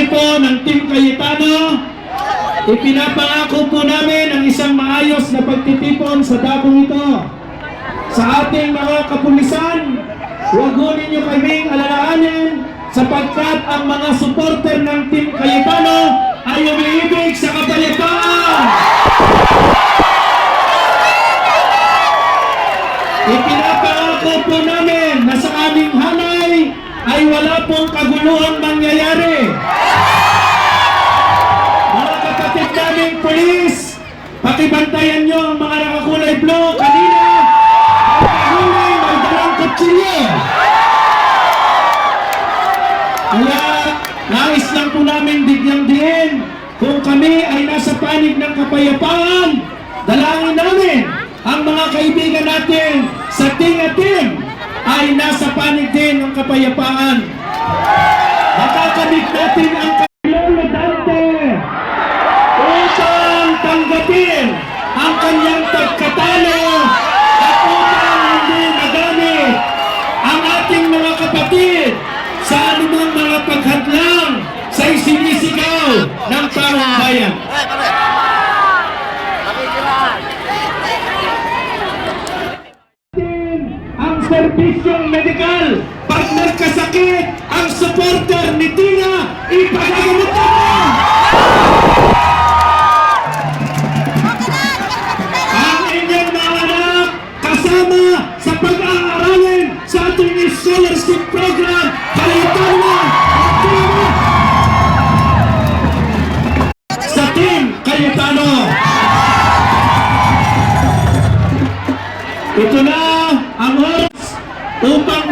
po ng Team Cayetano, ipinapangako po namin ang isang maayos na pagtitipon sa dakong ito. Sa ating mga kapulisan, huwag ho ninyo kaming alalahanin sapagkat ang mga supporter ng Team Cayetano ay umiibig sa kapayapaan. Ipinapangako po namin na sa aming hanay ay wala pong kaguluhang mangyayari. Mga kapatid naming pulis, pakibantayan nyo ang mga nakakulay blue. Kanina, ang pagulay may dalang kutsilyo. Kaya, nais lang po namin bigyang din kung kami ay nasa panig ng kapayapaan, dalangin namin ang mga kaibigan natin sa Tingatim ay nasa panig din ng kapayapaan. Makakamit natin ang kanilang Dante upang tanggapin ang kanyang pagkatalo at upang hindi magamit ang ating mga kapatid sa anumang mga paghadlang sa isinisigaw ng taong bayan. Ang serbisyong medikal, pag nagkasakit ang supporter ni Tina, ipagagamot natin! Ang inyong mga anak kasama sa pag-aaralin sa ating scholarship program, Cayetano sa Team Cayetano. Ito na ang oras upang